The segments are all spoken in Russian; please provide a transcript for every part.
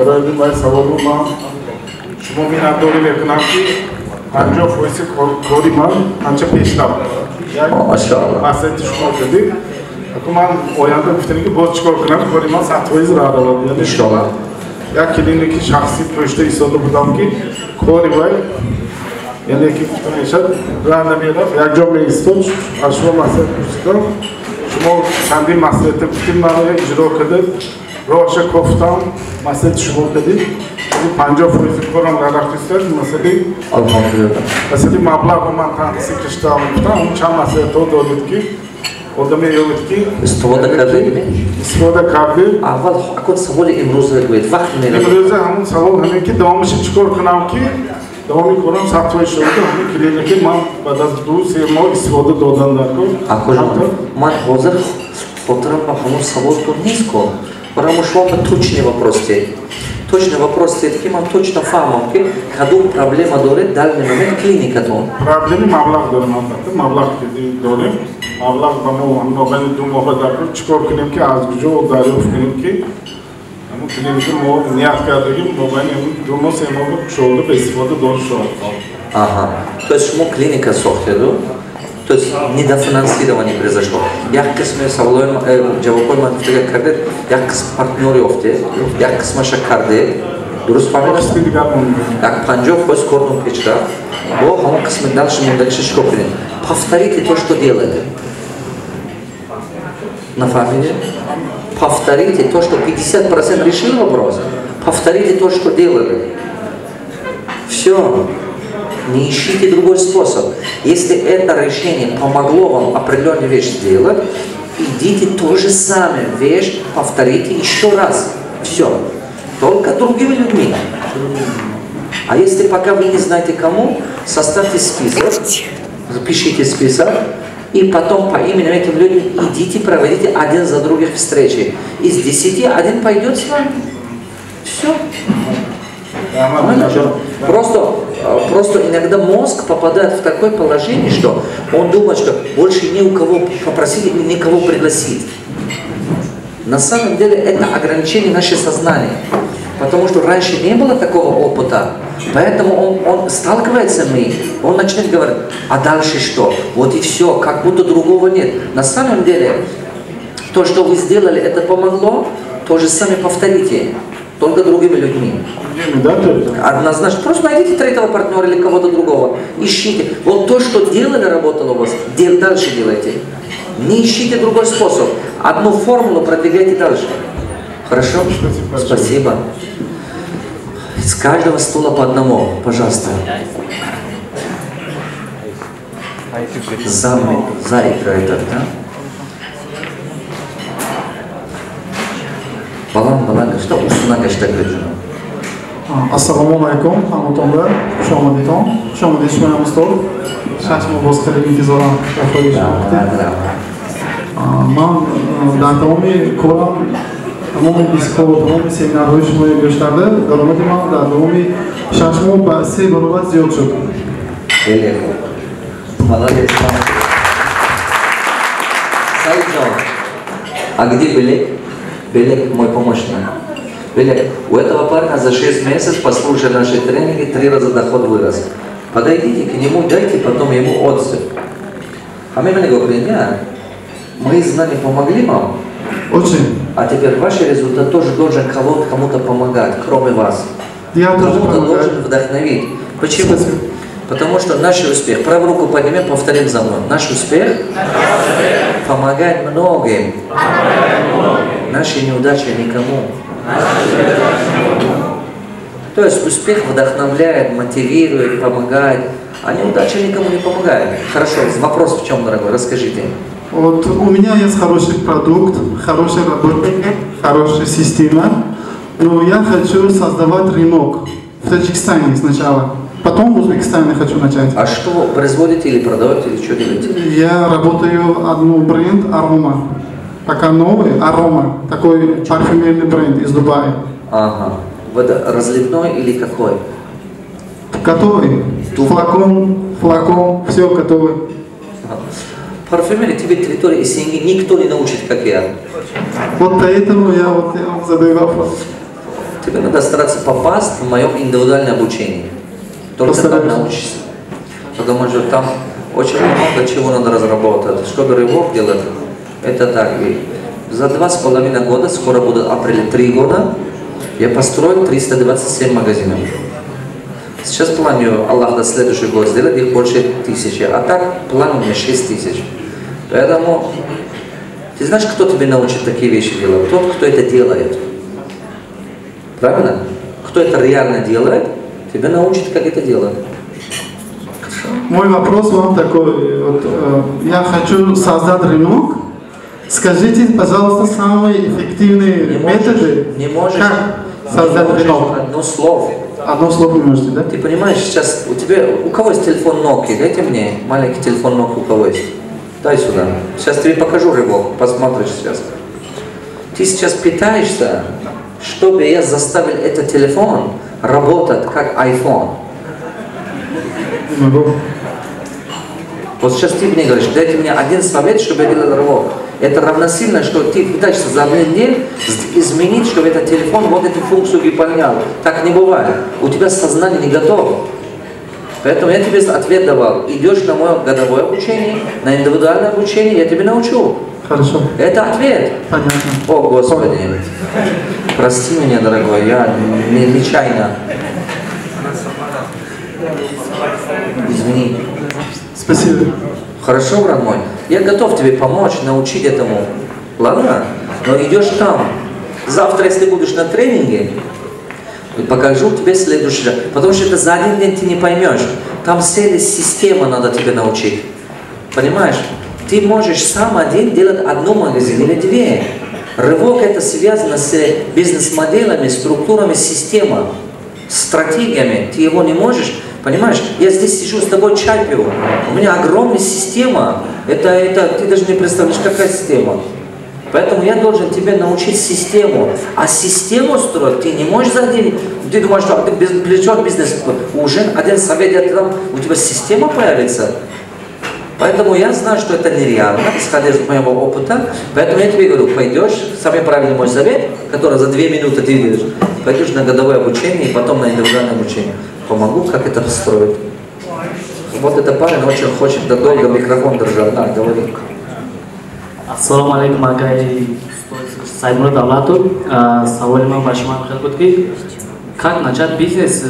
برای من سوال ما شما می‌نداری میکنم که 50% کاری من آنچه پیش رفت. ماشاءالله. مسئله شما دیدی. اما من آینده گفتم که باز چیکار کنم کاری من 100% راه دارم. یعنی شما یک کلینیکی شخصی پشت ایستاده بودم که کاری باید یعنی که گفتم میشد راه نمیاد یک جا می‌ایستاد از شما مسئله پرسیدم شما چندین مسئله گفتیم من اجرا کردید راهش گفتم مسئله شما دیدید 50% کارم را رفتید مسئله الحمدلله مسئله مبلغ من تنظیم کشتم گفتم چند مسئله تو دارید که آدمی یاد کی استفاده کردید استفاده کردید اول اکن سوال امروز بگویید وقت میره امروز همون سوال همین که دوامش چیکار کنم که دوامی کنم ساعت‌های شده همین کلینیکی من بعد از 2-3 ماه استفاده دادن دارم акожан man hozir xotiramda hamon savolto نیست کن потому что вам точный вопрос стоит. Точный вопрос стоит, कि man точно фahmam कि каду проблема дорит дальний момент клиникатон. Проблема маблаг дорим албатта, маблаг дорим. Маблаг ба мо бен 2 моҳ дакор чикор кунем ки аз куҷо дарёфт кунем ки ҳамун клиника мо ният кардагим мо бен 2 моҳ 3 моҳ кушода ба истифода дориш шавад. Ага. То есть шумо клиника сохтеду? То есть недофинансирование произошло. Як қисми саволоим ҷавобҳои ман гуфтага кардед, як қисм партнёри ёфтед, як қисмаша кардед. Дуруст фаҳмидам? Як 50% корно печра, бо ҳамон қисми дальше мондагиша чикор кунед? Повторите то, что делали. Нафаҳмидед? Повторите то, что 50% решил вопрос. Повторите то, что делали. Все. Не ищите другой способ. Если это решение помогло вам определенную вещь сделать, идите ту же самую вещь, повторите еще раз. Все. Только другими людьми. А если пока вы не знаете кому, составьте список, запишите список, и потом по именам этим людям идите, проводите один за других встречи. Из 10 один пойдет с вами. Все. Просто иногда мозг попадает в такое положение, что он думает, что больше ни у кого попросить, никого пригласить. На самом деле это ограничение нашего сознания. Потому что раньше не было такого опыта. Поэтому он сталкивается с ним, он начнет говорить, а дальше что? Вот и все, как будто другого нет. На самом деле, то, что вы сделали, это помогло, то же самое повторите. Только другими людьми. Однозначно. Просто найдите третьего партнера или кого-то другого. Ищите. Вот то, что делали, работало у вас, дальше делайте. Не ищите другой способ. Одну формулу продвигайте дальше. Хорошо? Спасибо. С каждого стула по одному, пожалуйста. За этот, да? Balan qilishda ustidan qilishda ko'rdim. Assalomu alaykum, hammatonlar. Xush omadinglar. Xush omadingiz bilan Mustafa. Shashma boshqalarga intizoran qilishmoqda. Men davomiy ko'ram, umumiy psixolog, umumiy seminarlar ijtimoiy yoshlarda daromadim davomiy shashma va sebarobar ziyod shud. Молодец. Сайджон. А где Белек? Белек мой помощник. Белек, у этого парня за 6 месяцев, послушая наши тренинги, 3 раза доход вырос. Подойдите к нему, дайте потом ему отзыв. А мы мне говорим, нет, мои знания помогли вам? Очень. А теперь ваш результат тоже должен кому-то помогать, кроме вас. Я тоже кому-то должен вдохновить. Почему? Потому что наш успех, правую руку поднимем, повторим за мной. Наш успех помогает многим. Наши неудачи никому. То есть успех вдохновляет, мотивирует, помогает, а неудача никому не помогает. Хорошо, вопрос в чем, дорогой, расскажите. Вот у меня есть хороший продукт, хороший работник, хорошая система, но я хочу создавать рынок в Таджикистане сначала. Потом в Узбекистане хочу начать. А что вы производите или продаете, или что делаете? Я работаю одну бренд Арома. Пока новый Арома. Такой парфюмерный бренд из Дубая. Ага. Это разливной или какой? Готовый. Флакон, все готовый. Парфюмерия тебе территории семьи никто не научит, как я. Вот поэтому я задаю вопрос. Тебе надо стараться попасть в моем индивидуальное обучение. Только там научишься. Потому что там очень много чего надо разработать. Чтобы рывок делать, это так. За 2,5 года, скоро будет апрель 3 года, я построил 327 магазинов. Сейчас планирую, Аллах даст следующий год, сделать их больше 1000. А так, план у меня 6000. Поэтому, ты знаешь, кто тебе научит такие вещи делать? Тот, кто это делает. Правильно? Кто это реально делает, тебя научит, как это делать. Мой вопрос вам такой. Вот, я хочу создать рынок. Скажите, пожалуйста, самые эффективные методы. Не можешь. Как создать рынок? Одно слово. Одно слово не можете, да? Ты понимаешь, сейчас у кого есть телефон Nokia? Дайте мне маленький телефон Nokia, у кого есть. Дай сюда. Сейчас тебе покажу рывок, посмотришь сейчас. Ты сейчас пытаешься, чтобы я заставил этот телефон работать как iPhone. Не могу. Вот сейчас ты мне говоришь, дайте мне один совет, чтобы я делал рывок. Это равносильно, что ты пытаешься за один день изменить, чтобы этот телефон вот эту функцию выполнял. Так не бывает. У тебя сознание не готово. Поэтому я тебе ответ давал. Идешь на мое годовое обучение, на индивидуальное обучение, я тебе научу. Хорошо. Это ответ. Понятно. О, Господи. Прости меня, дорогой, я нечаянно. Извини. Спасибо. Хорошо, брат мой. Я готов тебе помочь, научить этому. Ладно? Но идешь там. Завтра, если будешь на тренинге, покажу тебе следующее. Потому что это за один день ты не поймешь. Там целая система надо тебе научить. Понимаешь? Ты можешь сам один делать одну магазин или две. Рывок это связано с бизнес-моделями, структурами, системой, стратегиями. Ты его не можешь. Понимаешь, я здесь сижу с тобой чай пью, у меня огромная система, это ты даже не представляешь, какая система. Поэтому я должен тебе научить систему, а систему строить ты не можешь за день. Ты думаешь, что ты плечешь бизнес, уже один совет, у тебя система появится. Поэтому я знаю, что это нереально, исходя из моего опыта. Поэтому я тебе говорю, пойдешь, самый правильный мой совет, который за 2 минуты ты видишь, пойдешь на годовое обучение и потом на индивидуальное обучение. Помогу, как это построить. Вот эта парень очень хочет долго микрофон держать. Да, говори. Ассаламу алейкум, агай Саймурод Аллату. Сауалима Башман Хелкутки. Как начать бизнес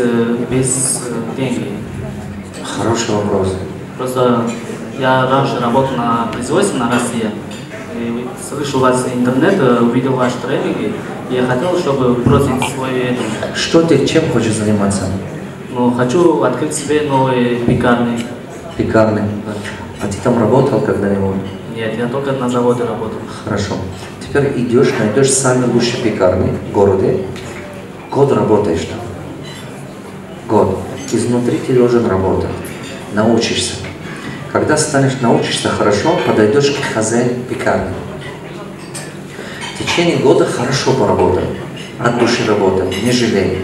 без денег? Хороший вопрос. Просто я раньше работал на производстве на России. И слышал вас интернет, увидел ваши тренинги. И я хотел, чтобы бросить свой... Что ты, чем хочешь заниматься? Ну, хочу открыть себе новые пекарни. Пекарни? Да. А ты там работал когда-нибудь? Нет, я только на заводе работал. Хорошо. Теперь идешь, найдешь самые лучшие пекарни в городе. Год работаешь там. Год. Изнутри ты должен работать. Научишься. Когда научишься хорошо, подойдешь к хозяину пекарни. В течение года хорошо поработай. От души работай, не жалей.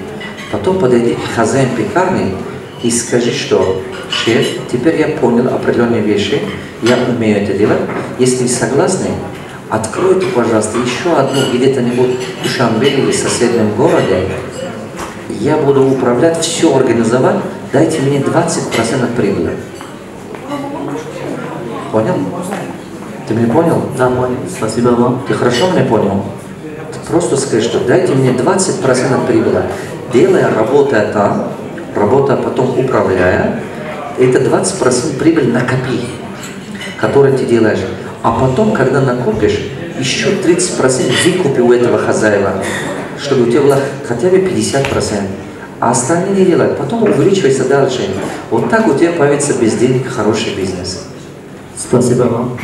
Потом подойди к хозяину пекарни и скажи, что шеф, теперь я понял определенные вещи, я умею это делать. Если согласны, откройте, пожалуйста, еще одну где-то-нибудь в Душанбе или в соседнем городе. Я буду управлять, все организовать, дайте мне 20% прибыли. Понял? Ты меня понял? Да, понял. Спасибо вам. Ты хорошо меня понял? Ты просто скажи, что дайте мне 20% прибыли. Делая, работая там, работая потом управляя, это 20% прибыль накопи, которую ты делаешь. А потом, когда накопишь, еще 30% выкупи у этого хозяина, чтобы у тебя было хотя бы 50%. А остальные не делай. Потом увеличивайся дальше. Вот так у тебя появится без денег хороший бизнес. Спасибо вам.